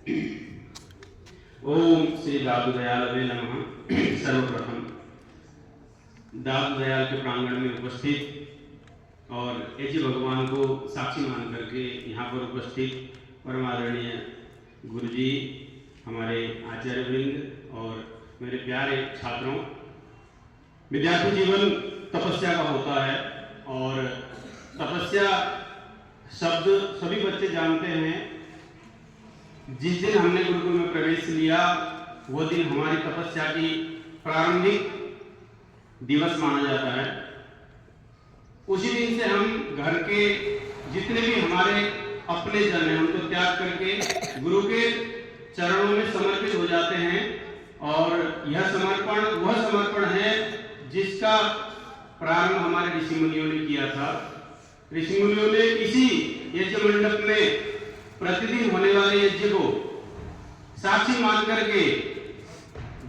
ओम श्री दादू दयालवे नमः। सर्वप्रथम दादू दयाल के प्रांगण में उपस्थित और ऐसे भगवान को साक्षी मान करके यहाँ पर उपस्थित परमादरणीय गुरुजी, हमारे आचार्य वृंद और मेरे प्यारे छात्रों, विद्यार्थी जीवन तपस्या का होता है और तपस्या शब्द सभी बच्चे जानते हैं। जिस दिन हमने गुरुकुल में प्रवेश लिया वो दिन हमारी तपस्या की प्रारंभिक दिवस माना जाता है। उसी दिन से हम घर के जितने भी हमारे अपने जन हैं उनको त्याग करके गुरु के चरणों में समर्पित हो जाते हैं और यह समर्पण वह समर्पण है जिसका प्रारंभ हमारे ऋषि मुनियों ने किया था। ऋषि मुनियों ने इसी यज्ञ मंडप में प्रतिदिन होने वाले यज्ञ को साक्षी मान करके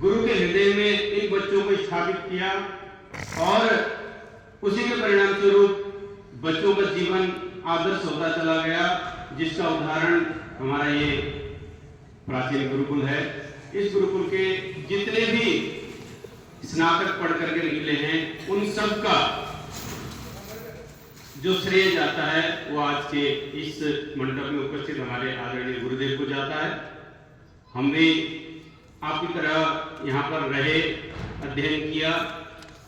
गुरु के हृदय में इन बच्चों को स्थापित किया और उसी के परिणाम स्वरूप बच्चों का जीवन आदर्श होता चला गया, जिसका उदाहरण हमारा ये प्राचीन गुरुकुल है। इस गुरुकुल के जितने भी स्नातक पढ़ करके निकले हैं उन सब का जो श्रेय जाता है वो आज के इस मंडप में उपस्थित हमारे आदरणीय गुरुदेव को जाता है। हम भी आपकी तरह यहाँ पर रहे, अध्ययन किया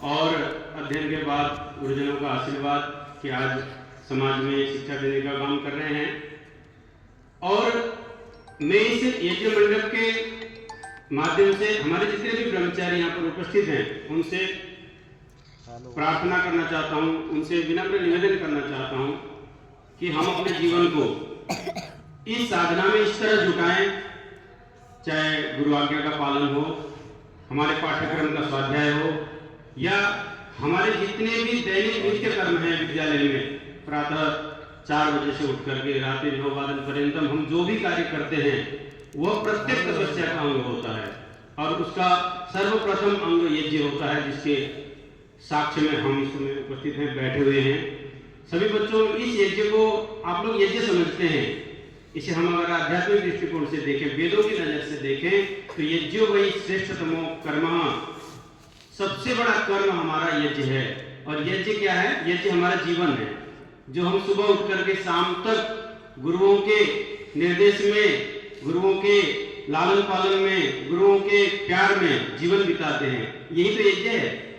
और अध्ययन के बाद गुरुजनों का आशीर्वाद कि आज समाज में शिक्षा देने का काम कर रहे हैं। और मैं इस यज्ञ मंडप के माध्यम से हमारे जितने भी ब्रह्मचारी यहाँ पर उपस्थित हैं उनसे प्रार्थना करना चाहता हूँ, उनसे विनम्र निवेदन करना चाहता हूँ कि हम अपने जीवन को इस साधना में इस तरह जुटाएं, चाहे गुरु आज्ञा का पालन हो, हमारे पाठ्यक्रम का स्वाध्याय हो या हमारे जितने भी दैनिक नित्य कर्म हैं विद्यालय में, प्रातः 4 बजे से उठ करके रात्रि 9 बजे पर्यंतम हम जो भी कार्य करते हैं वह प्रत्येक तपस्या का अंग होता है और उसका सर्वप्रथम अंग यज्ञ होता है, जिसके साक्ष्य में हम इस समय उपस्थित हैं, बैठे हुए हैं। सभी बच्चों, इस यज्ञ को आप लोग यज्ञ समझते हैं, इसे हम अगर आध्यात्मिक दृष्टिकोण से देखें, वेदों की नजर से देखें तो यज्ञो वही श्रेष्ठतमो कर्म, सबसे बड़ा कर्म हमारा यज्ञ है। और यज्ञ क्या है? यज्ञ हमारा जीवन है, जो हम सुबह उठ करके शाम तक गुरुओं के निर्देश में, गुरुओं के लालन पालन में, गुरुओं के प्यार में जीवन बिताते हैं। यही तो यज्ञ है।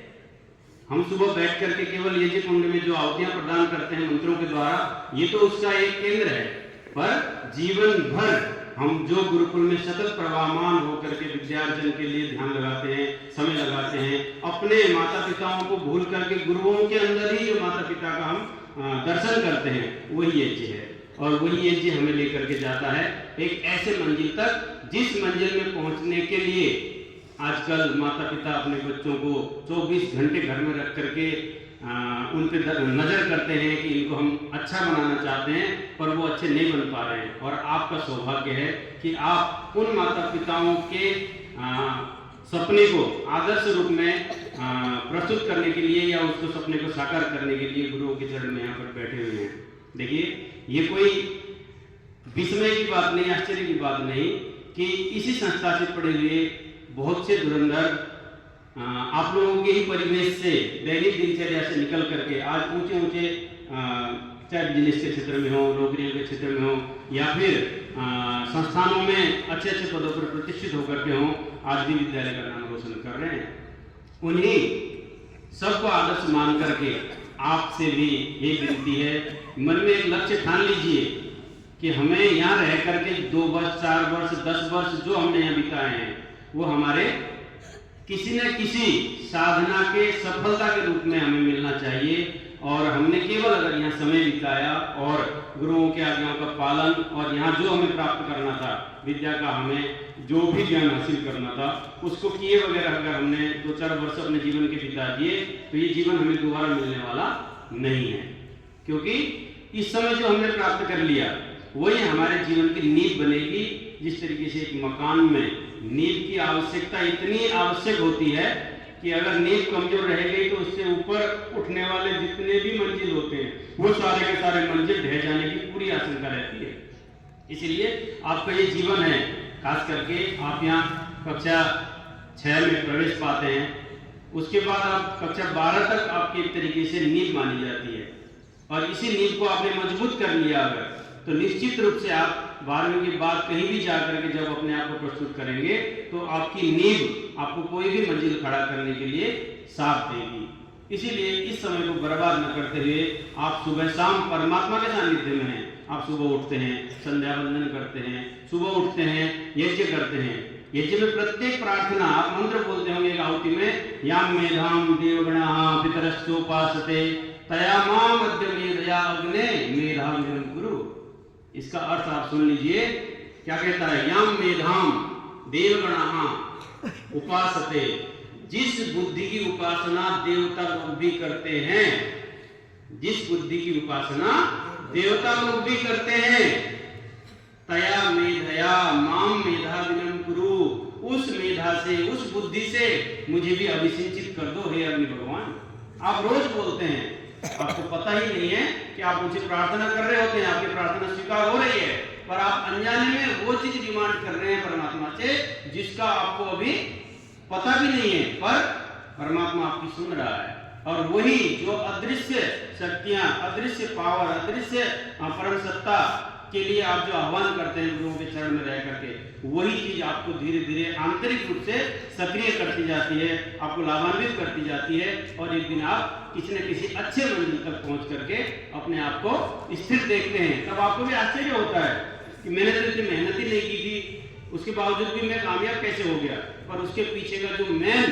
हम सुबह बैठ करके केवल यज्ञ कुंड में जो आहुतियां प्रदान करते हैं मंत्रों के द्वारा, ये तो उसका एक केंद्र है, पर जीवन भर हम जो गुरुकुल में सतत प्रवाहमान होकर के विद्यार्जन के लिए ध्यान लगाते हैं, समय लगाते हैं, अपने माता पिताओं को भूल करके गुरुओं के अंदर ही जो माता पिता का हम दर्शन करते हैं, वही यज्ञ है। और वही यज्ञ हमें लेकर के जाता है एक ऐसे मंजिल तक जिस मंजिल में पहुंचने के लिए आजकल माता पिता अपने बच्चों को 24 घंटे घर में रख करके उन पर नजर करते हैं कि इनको हम अच्छा बनाना चाहते हैं, पर वो अच्छे नहीं बन पा रहे हैं। और आपका सौभाग्य है कि आप उन माता पिताओं के सपने को आदर्श रूप में प्रस्तुत करने के लिए या उसको सपने को साकार करने के लिए गुरुओं के चरण में यहाँ पर बैठे हुए हैं। देखिए, ये कोई विस्मय की बात नहीं, आश्चर्य की बात नहीं कि इसी संस्था से पढ़े हुए बहुत से धुरंधर आप लोगों के ही परिवेश से, दैनिक दिनचर्या से निकल करके आज ऊंचे ऊंचे चाहे बिजनेस के क्षेत्र में हो, नौकरियों के क्षेत्र में हो या फिर संस्थानों में अच्छे अच्छे पदों पर प्रतिष्ठित होकर के हो, आज भी विद्यालय का नाम रोशन कर रहे हैं। उन्हीं सबको आदर्श मान करके आपसे भी ये विनती है, मन में एक लक्ष्य ठान लीजिए कि हमें यहाँ रह करके 2 वर्ष, 4 वर्ष, 10 वर्ष जो हमने यहाँ बिताए हैं वो हमारे किसी न किसी साधना के सफलता के रूप में हमें मिलना चाहिए। और हमने केवल अगर यहाँ समय बिताया और गुरुओं के आज्ञाओं का पालन और यहाँ जो हमें प्राप्त करना था, विद्या का हमें जो भी ज्ञान हासिल करना था, उसको किए वगैरह अगर हमने 2-4 वर्ष अपने जीवन के बिता दिए तो ये जीवन हमें दोबारा मिलने वाला नहीं है। क्योंकि इस समय जो हमने प्राप्त कर लिया वही हमारे जीवन की नींव बनेगी। जिस तरीके से एक मकान में नींव की आवश्यकता इतनी आवश्यक होती है कि अगर नींव कमजोर रह गई तो उससे ऊपर उठने वाले जितने भी मंजिल होते हैं वो सारे के सारे मंजिल ढह जाने की पूरी आशंका रहती है। इसलिए आपका ये जीवन है, खास करके आप यहाँ कक्षा 6 में प्रवेश पाते हैं, उसके बाद आप कक्षा 12 तक आपकी एक तरीके से नींव मानी जाती है, और इसी नींव को आपने मजबूत कर लिया अगर, तो निश्चित रूप से आप 12वीं के बाद कहीं भी जाकर के जब अपने आप को प्रस्तुत करेंगे तो आपकी नींव आपको कोई भी मंजिल खड़ा करने के लिए साथ देगी। इसीलिए इस समय को बर्बाद न करते हुए आप सुबह शाम परमात्मा के सानिध्य में हैं। आप सुबह उठते हैं, संध्या वंदन करते हैं, सुबह उठते हैं, यज्ञ करते हैं। यज्ञ में प्रत्येक प्रार्थना आप मंत्र बोलते होंगे एक आहुति में, याम मेधाम देवगणाः पितरश्चोपासते तया माम अद्य मेधया अग्ने मेधामिहं कुरु। इसका अर्थ आप सुन लीजिए, क्या कहता है, याम मेधाम देवगणाः उपासते, जिस बुद्धि की उपासना देवता लोग भी करते हैं, जिस बुद्धि की उपासना देवता लोग भी करते हैं, तया मेधया माम मेधाविनं कुरु, उस मेधा से, उस बुद्धि से मुझे भी अभिसिंचित कर दो हे अग्नि भगवान। आप रोज बोलते हैं, आपको पता ही नहीं है कि आप मुझे प्रार्थना कर रहे होते हैं, आपकी प्रार्थना स्वीकार हो रही है, पर आप अनजाने में वो चीज डिमांड कर रहे हैं परमात्मा से जिसका आपको अभी पता भी नहीं है, पर परमात्मा आपकी सुन रहा है। और वही जो अदृश्य शक्तियां, अदृश्य पावर, अदृश्य परम सत्ता के लिए आप जो आह्वान करते हैं लोगों के चरण में रह करके, वही चीज आपको धीरे धीरे आंतरिक रूप से सक्रिय करती जाती है, आपको लाभान्वित करती जाती है, और एक दिन आप किसी न किसी अच्छे मंजिल तक पहुंच करके अपने आप को स्थिर देखते हैं। तब आपको भी आश्चर्य होता है कि मैंने तो इतनी मेहनत ही नहीं की थी, उसके बावजूद भी मैं कामयाब कैसे हो गया। पर उसके पीछे का जो मेन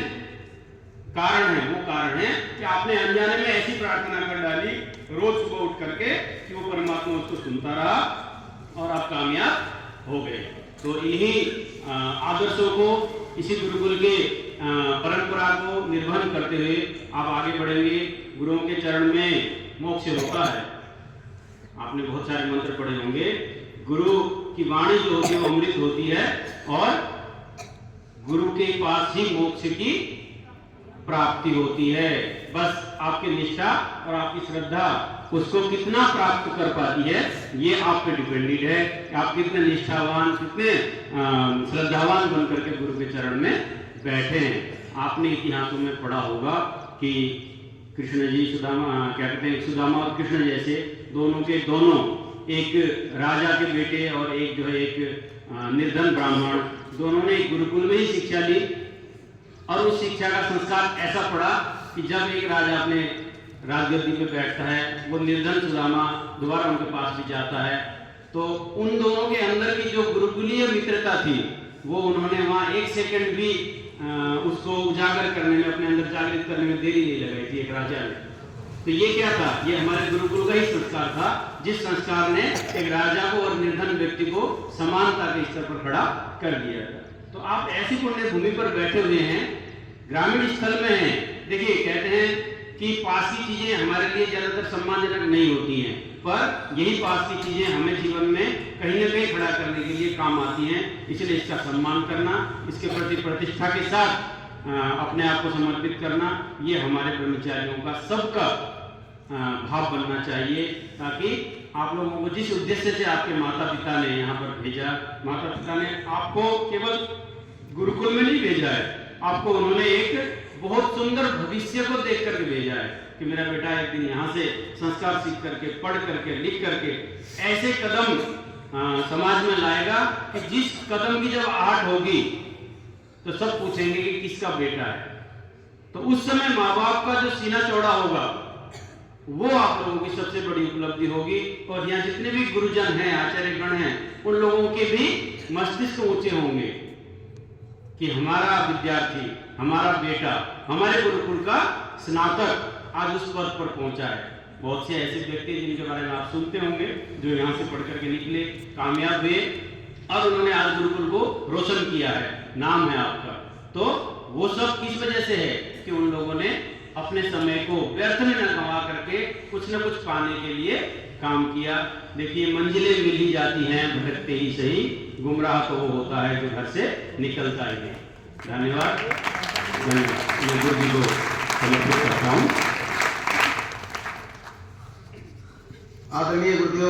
कारण है, वो कारण है कि आपने अनजाने में ऐसी प्रार्थना कर डाली रोज सुबह उठ करके कि वो परमात्मा उसको सुनता रहा और आप कामयाब हो गए। तो इन्हीं आदर्शों को, इसी गुरुकुल के परंपरा को निर्वहन करते हुए आप आगे बढ़ेंगे। गुरुओं के चरण में मोक्ष होता है। आपने बहुत सारे मंत्र पढ़े होंगे। गुरु की वाणी जो होती है वो अमृत होती है, और गुरु के पास ही मोक्ष की प्राप्ति होती है। बस आपकी निष्ठा और आपकी श्रद्धा उसको कितना प्राप्त कर पाती है, ये आप पे डिपेंडेड है कि आप कितने निष्ठावान, कितने श्रद्धावान बनकर के गुरु के चरण में बैठे हैं। आपने इतिहासों में पढ़ा होगा कि कृष्ण जी सुदामा, क्या कहते हैं, सुदामा और कृष्ण जैसे दोनों के दोनों, एक राजा के बेटे और एक जो है एक निर्धन ब्राह्मण, दोनों ने गुरुकुल में ही शिक्षा ली, और उस शिक्षा का संस्कार ऐसा पड़ा कि जब एक राजा अपने राजगद्दी पे बैठता है, वो निर्धन सुदामा दोबारा उनके पास भी जाता है, तो उन दोनों के अंदर की जो गुरुकुलीय मित्रता थी वो उन्होंने वहाँ एक सेकंड भी उसको उजागर करने में, अपने अंदर जागृत करने में देरी नहीं लगाई थी एक राजा ने। तो ये क्या था, ये हमारे गुरुकुल का ही संस्कार था, जिस संस्कार ने एक राजा को और निर्धन व्यक्ति को समानता के स्तर पर खड़ा कर दिया था। तो आप ऐसी पुण्य भूमि पर बैठे हुए हैं, ग्रामीण स्थल में हैं। देखिए, कहते हैं कि पास की चीजें हमारे लिए ज्यादातर सम्मानजनक नहीं होती हैं, पर यही पास की चीजें हमें जीवन में कहीं न कहीं खड़ा करने के लिए काम आती हैं। इसलिए इसका सम्मान करना, इसके प्रति प्रतिष्ठा के साथ अपने आप को समर्पित करना, ये हमारे ब्रह्मचारियों का सबका भाव बनना चाहिए, ताकि आप लोगों को जिस उद्देश्य से आपके माता पिता ने यहाँ पर भेजा, माता पिता ने आपको केवल गुरुकुल में नहीं भेजा है, आपको उन्होंने एक बहुत सुंदर भविष्य को देख करके भेजा है कि मेरा बेटा एक दिन यहाँ से संस्कार सीख करके, पढ़ करके, लिख करके ऐसे कदम समाज में लाएगा कि जिस कदम की जब आहट होगी तो सब पूछेंगे कि किसका बेटा है। तो उस समय माँ बाप का जो सीना चौड़ा होगा वो आप लोगों की सबसे बड़ी उपलब्धि होगी। और यहाँ जितने भी गुरुजन हैं, आचार्य गण हैं, उन लोगों के भी मस्तिष्क ऊंचे होंगे कि हमारा विद्यार्थी, हमारा बेटा, हमारे गुरुकुल का स्नातक आज उस पद पर पहुंचा है। बहुत से ऐसे व्यक्ति जिनके बारे में आप सुनते होंगे, जो यहाँ से पढ़ करके निकले, कामयाब हुए और उन्होंने आज गुरुकुल को रोशन किया है, नाम है आपका। तो वो सब किस वजह से है कि उन लोगों ने अपने समय को व्यर्थ में न गंवा करके कुछ न कुछ पाने के लिए काम किया। देखिए, मंजिलें मिल ही जाती हैं भटकते ही सही, गुमराह तो वो होता है जो घर से निकलता ही नहीं। धन्यवाद। मैं गुरु जी को समर्पित करता हूँ। आदरणीय गुरुदेव।